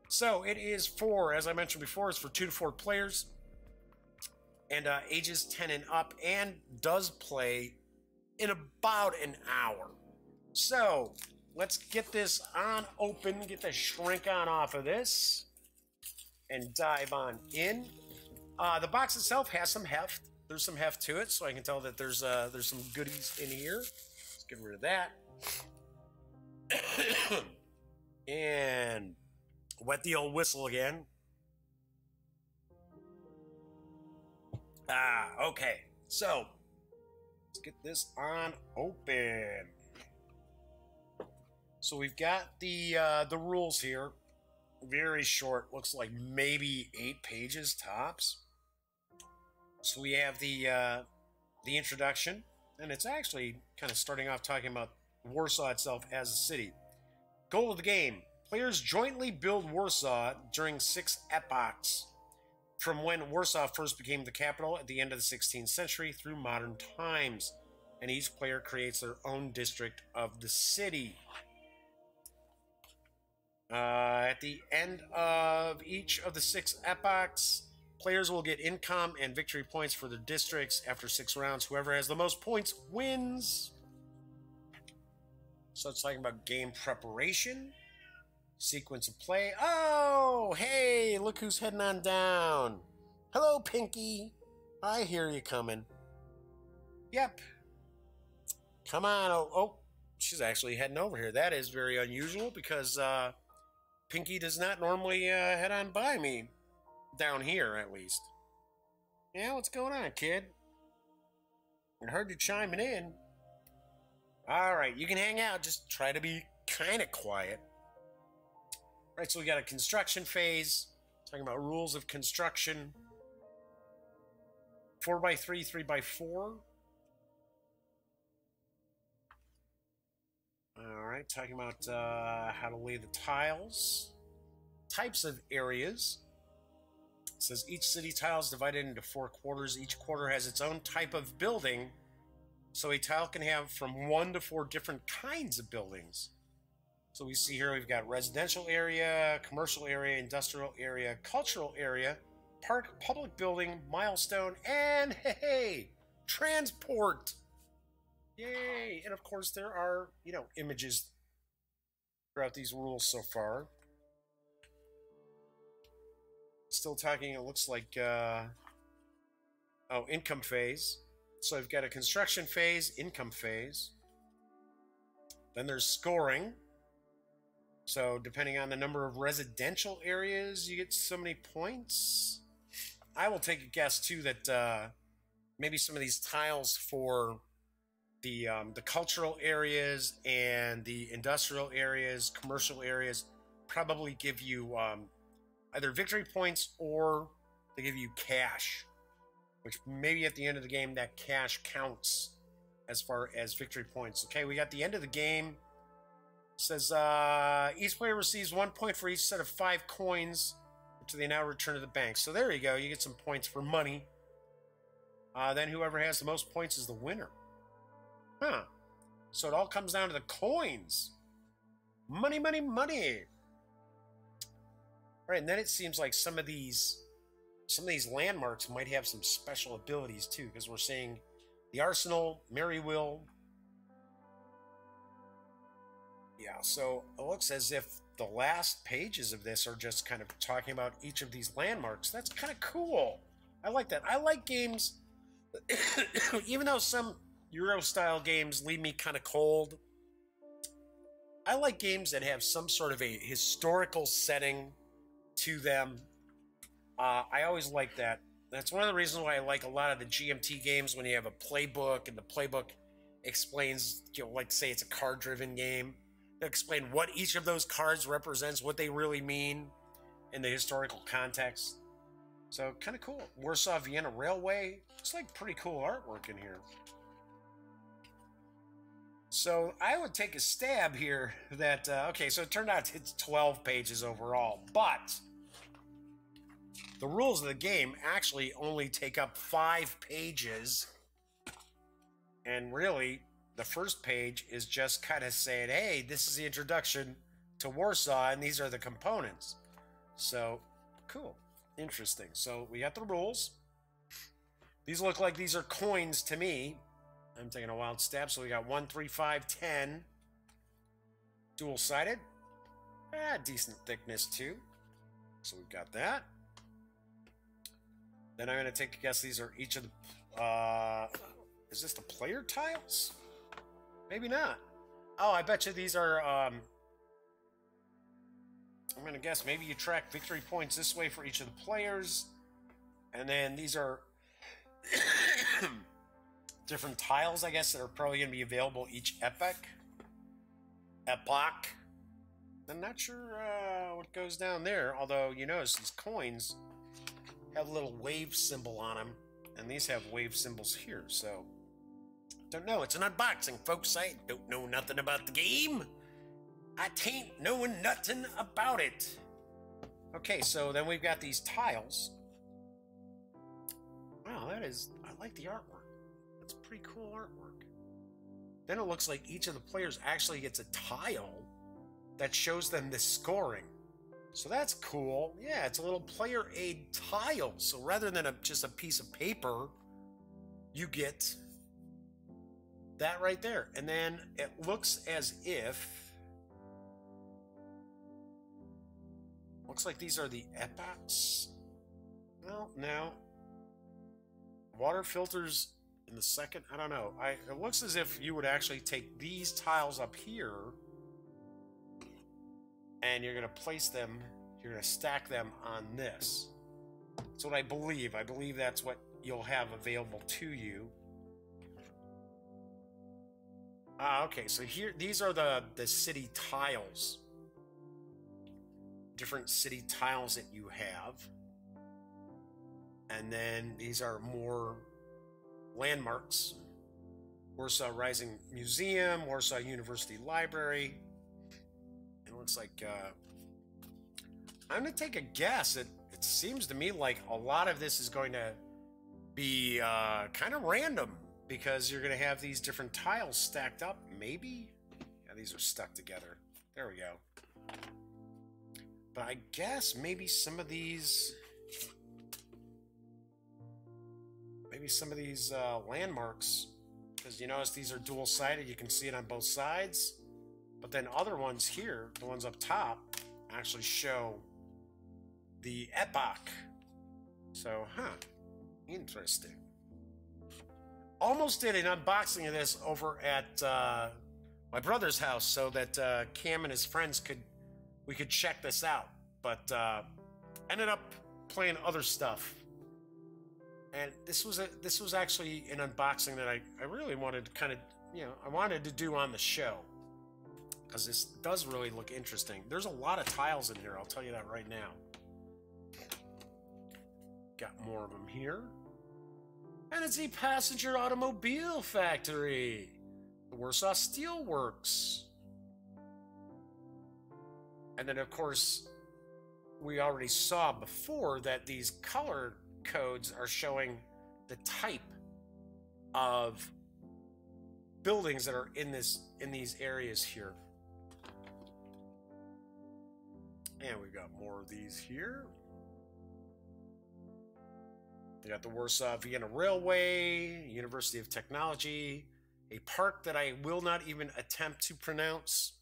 So it is for, as I mentioned before, it's for 2 to 4 players and ages 10 and up, and does play in about an hour. So let's get this on open, get the shrink on off of this, and dive on in. The box itself has some heft. There's some heft to it, so I can tell that there's some goodies in here. Let's get rid of that. And wet the old whistle again. Okay. So let's get this on open. So we've got the rules here. Very short. Looks like maybe 8 pages tops. So we have the introduction, and it's actually kind of starting off talking about Warsaw itself as a city. Goal of the game. Players jointly build Warsaw during 6 epochs, from when Warsaw first became the capital at the end of the 16th century through modern times, and each player creates their own district of the city. At the end of each of the 6 epochs, players will get income and victory points for their districts. After 6 rounds, whoever has the most points wins. So it's talking about game preparation, sequence of play. Oh, hey, look who's heading on down. Hello, Pinky. I hear you coming. Yep. Come on. Oh, she's actually heading over here. That is very unusual because Pinky does not normally head on by me. Down here, at least. Yeah, what's going on, kid? I heard you chiming in. Alright, you can hang out. Just try to be kind of quiet. Right, so we got a construction phase. Talking about rules of construction. 4x3, 3x4. Alright, talking about how to lay the tiles. Types of areas. It says each city tile is divided into 4 quarters. Each quarter has its own type of building. So a tile can have from 1 to 4 different kinds of buildings. So we see here we've got residential area, commercial area, industrial area, cultural area, park, public building, milestone, and hey, transport. Yay! And of course there are, images throughout these rules so far. Still talking, it looks like, income phase. So I've got a construction phase, income phase. Then there's scoring. So depending on the number of residential areas, you get so many points. I will take a guess, too, that maybe some of these tiles for the cultural areas and the industrial areas, commercial areas, probably give you either victory points or they give you cash, which maybe at the end of the game that cash counts as far as victory points. Okay, we got the end of the game. It says each player receives 1 point for each set of 5 coins, which they now return to the bank. So there you go, you get some points for money. Then whoever has the most points is the winner. Huh. So it all comes down to the coins. Money, money, money. All right, and then it seems like some of these landmarks might have some special abilities too, because we're seeing the Arsenal, Marywill. Yeah, so it looks as if the last pages of this are just kind of talking about each of these landmarks. That's kind of cool. I like that. I like games, even though some Euro-style games leave me kind of cold, I like games that have some sort of a historical setting to them. I always like that. That's one of the reasons why I like a lot of the GMT games when you have a playbook and the playbook explains, like say it's a card-driven game. They explain what each of those cards represents, what they really mean in the historical context. So kind of cool. Warsaw Vienna Railway. Looks like pretty cool artwork in here. So I would take a stab here that, okay, so it turned out it's 12 pages overall, but the rules of the game actually only take up 5 pages. And really, the first page is just kind of saying, hey, this is the introduction to Warsaw, and these are the components. So, cool. Interesting. So, we got the rules. These look like these are coins to me. I'm taking a wild stab. So, we got 1, 3, 5, 10. Dual-sided. Decent thickness, too. So, we've got that. Then I'm going to take a guess these are each of the... is this the player tiles? Maybe not. Oh, I bet you these are... I'm going to guess maybe you track victory points this way for each of the players. And then these are different tiles, I guess, that are probably going to be available each epoch. I'm not sure what goes down there. Although, you notice these coins have a little wave symbol on them. And these have wave symbols here, so Don't know. It's an unboxing, folks. I don't know nothing about the game. I tain't knowing nothing about it. Okay, so then we've got these tiles. Wow, I like the artwork. That's pretty cool artwork. Then it looks like each of the players actually gets a tile that shows them the scoring. So that's cool. Yeah, it's a little player aid tile. So rather than just a piece of paper, you get that right there. And then it looks as if... Looks like these are the epochs. Well, now... Water filters in the second? I don't know. It looks as if you would actually take these tiles up here and you're going to place them, you're going to stack them on this. That's what I believe. I believe that's what you'll have available to you. Okay, so here, these are the city tiles. Different city tiles that you have. And then these are more landmarks. Warsaw Rising Museum, Warsaw University Library. It looks like, I'm going to take a guess. It seems to me like a lot of this is going to be kind of random, because you're going to have these different tiles stacked up, maybe? Yeah, these are stuck together. There we go. But I guess maybe some of these... Maybe some of these landmarks, because you notice these are dual-sided, you can see it on both sides. But then other ones here, the ones up top, actually show the epoch. So, interesting. Almost did an unboxing of this over at my brother's house so that Cam and his friends we could check this out. But ended up playing other stuff. And this was actually an unboxing that I really wanted to kind of, I wanted to do on the show. Because this does really look interesting. There's a lot of tiles in here, I'll tell you that right now. Got more of them here. And it's a passenger automobile factory. The Warsaw Steel Works. And then, of course, we already saw before that these color codes are showing the type of buildings that are in these areas here. And we've got more of these here. We got the Warsaw Vienna Railway, University of Technology, a park that I will not even attempt to pronounce.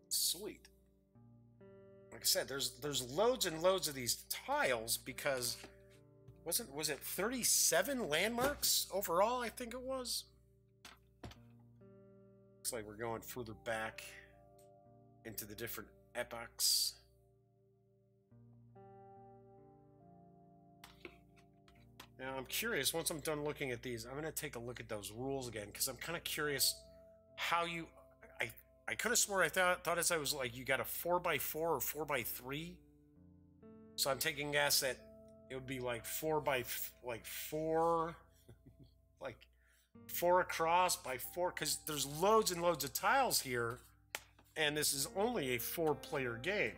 Sweet. Like I said, there's loads and loads of these tiles, because was it 37 landmarks overall? I think it was. Looks like we're going further back into the different epochs. Now I'm curious, once I'm done looking at these, I'm going to take a look at those rules again, because I'm kind of curious how you... I could have swore I thought as I was like, you got a 4x4 or 4x3. So I'm taking a guess that it would be like 4x4, like 4 across by 4, because there's loads and loads of tiles here, and this is only a 4-player game.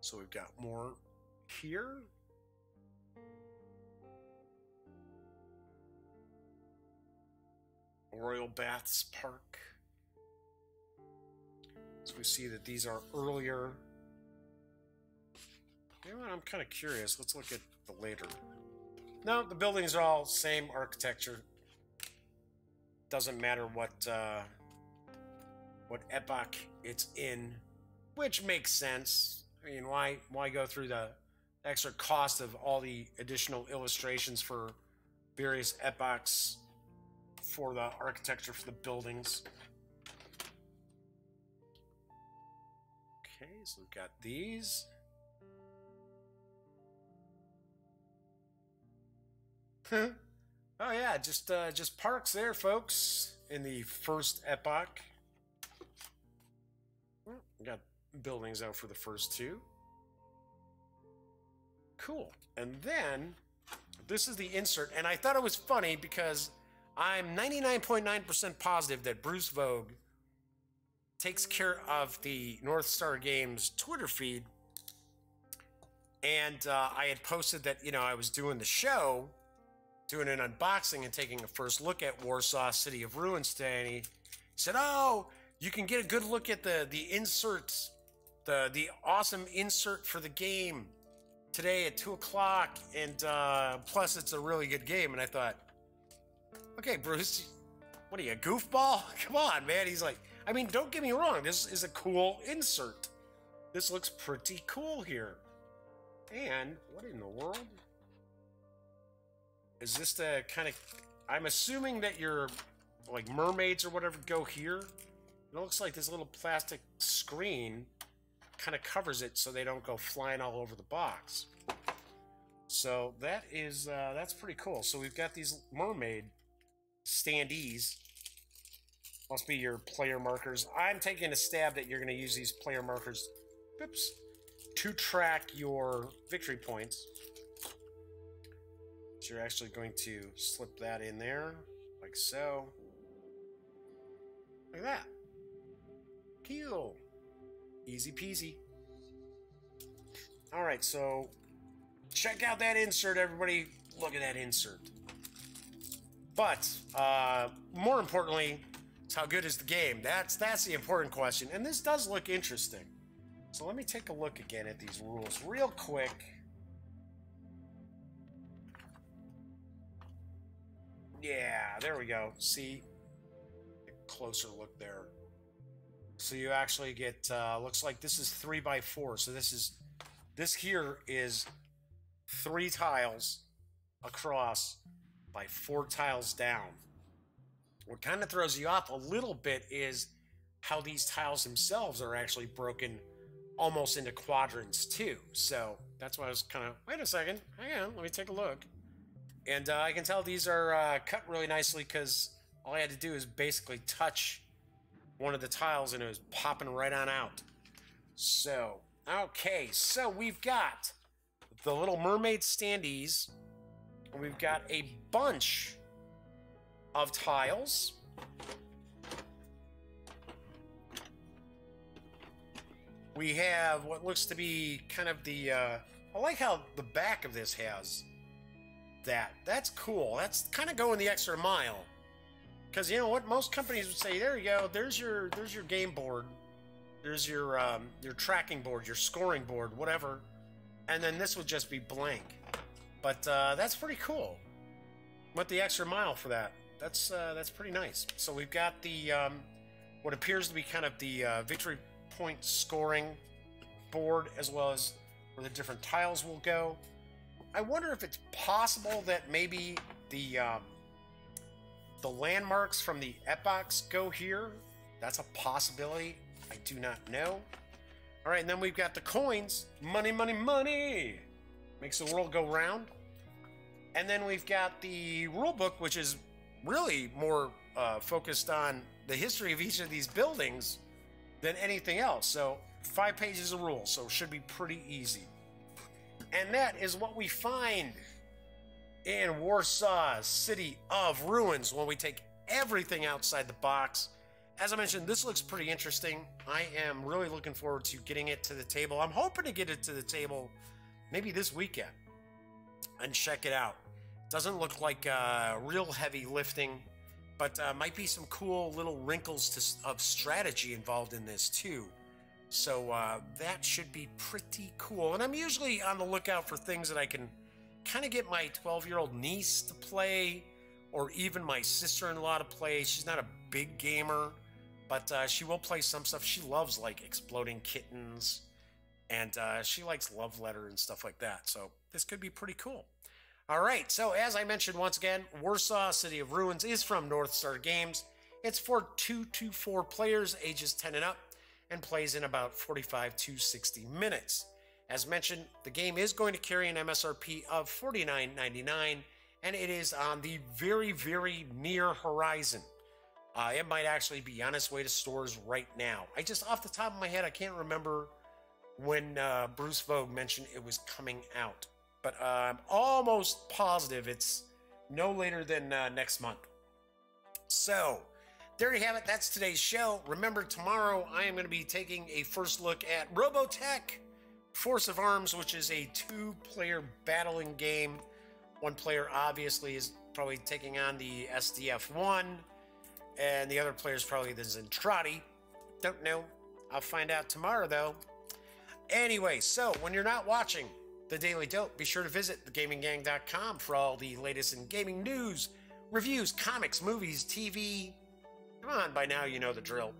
So we've got more here. Royal Baths Park. So we see that these are earlier. You know what, I'm kind of curious. Let's look at the later. No, the buildings are all same architecture. Doesn't matter what epoch it's in, which makes sense. I mean, why go through the extra cost of all the additional illustrations for various epochs for the architecture for the buildings? Okay, so we've got these. Oh yeah, just parks there, folks, in the first epoch. We got buildings out for the first two. Cool. And then this is the insert, and I thought it was funny because I'm 99.9% positive that Bruce Vogue takes care of the North Star Games Twitter feed. And I had posted that, you know, I was doing the show, doing an unboxing and taking a first look at Warsaw City of Ruins today. And he said, oh, you can get a good look at the inserts, the awesome insert for the game today at 2 o'clock. And plus, it's a really good game. And I thought, okay, Bruce, what are you, a goofball? Come on, man. He's like, I mean, don't get me wrong. This is a cool insert. This looks pretty cool here. And what in the world? Is this the kind of... I'm assuming that your, like, mermaids or whatever go here. It looks like this little plastic screen kind of covers it so they don't go flying all over the box. So that is, that's pretty cool. So we've got these mermaid standees. Must be your player markers. I'm taking a stab that you're going to use these player markers. Oops. To track your victory points. So you're actually going to slip that in there, like so. Like that. Cool. Easy peasy. Alright, so check out that insert, everybody. Look at that insert. But, more importantly, it's how good is the game? That's the important question. And this does look interesting. So let me take a look again at these rules real quick. Yeah, there we go. See? A closer look there. So you actually get, looks like this is 3x4. So this here is 3 tiles across by 4 tiles down. What kind of throws you off a little bit is how these tiles themselves are actually broken almost into quadrants too. So that's why I was kind of, wait a second, hang on, let me take a look. And I can tell these are cut really nicely because all I had to do is basically touch one of the tiles and it was popping right on out. So, okay, so we've got the little mermaid standees. We've got a bunch of tiles. We have what looks to be kind of the, I like how the back of this has that. That's cool. That's kind of going the extra mile. Because you know what? Most companies would say, there you go, there's your game board. There's your tracking board, your scoring board, whatever. And then this would just be blank. But that's pretty cool. Went the extra mile for that. That's pretty nice. So we've got the, what appears to be kind of the victory point scoring board, as well as where the different tiles will go. I wonder if it's possible that maybe the landmarks from the epochs go here. That's a possibility. I do not know. All right, and then we've got the coins. Money, money, money. Makes the world go round. And then we've got the rule book, which is really more focused on the history of each of these buildings than anything else. So 5 pages of rules, so it should be pretty easy. And that is what we find in Warsaw City of Ruins when we take everything outside the box. As I mentioned, this looks pretty interesting. I am really looking forward to getting it to the table. I'm hoping to get it to the table maybe this weekend and check it out. Doesn't look like real heavy lifting, but might be some cool little wrinkles of strategy involved in this too. So that should be pretty cool. And I'm usually on the lookout for things that I can kind of get my 12-year-old niece to play, or even my sister-in-law to play. She's not a big gamer, but she will play some stuff. She loves like Exploding Kittens, and she likes Love Letter and stuff like that. So this could be pretty cool. All right, so as I mentioned once again, Warsaw City of Ruins is from North Star Games. It's for 2 to 4 players, ages 10 and up, and plays in about 45 to 60 minutes. As mentioned, the game is going to carry an MSRP of $49.99, and it is on the very, very near horizon. It might actually be on its way to stores right now. I just, off the top of my head, I can't remember when Bruce Vogue mentioned it was coming out. but I'm almost positive it's no later than next month. So, there you have it. That's today's show. Remember, tomorrow I am going to be taking a first look at Robotech Force of Arms, which is a 2-player battling game. One player obviously is probably taking on the SDF-1, and the other player is probably the Zentradi. Don't know. I'll find out tomorrow, though. Anyway, so when you're not watching The Daily Dope, be sure to visit thegaminggang.com for all the latest in gaming news, reviews, comics, movies, TV. Come on, by now you know the drill.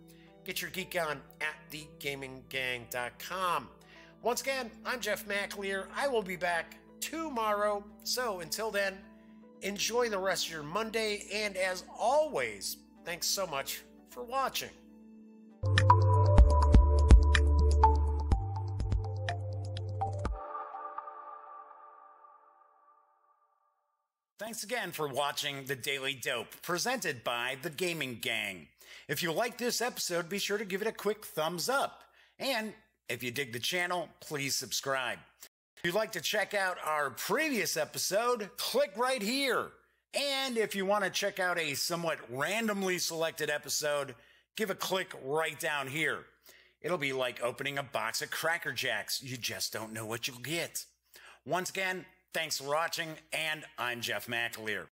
Get your geek on at thegaminggang.com. Once again, I'm Jeff McAleer. I will be back tomorrow. So until then, enjoy the rest of your Monday. And as always, thanks so much for watching. Thanks again for watching The Daily Dope, presented by The Gaming Gang. If you like this episode, be sure to give it a quick thumbs up. And if you dig the channel, please subscribe. If you'd like to check out our previous episode, click right here. And if you want to check out a somewhat randomly selected episode, give a click right down here. It'll be like opening a box of Cracker Jacks. You just don't know what you'll get. Once again, thanks for watching, and I'm Jeff McAleer.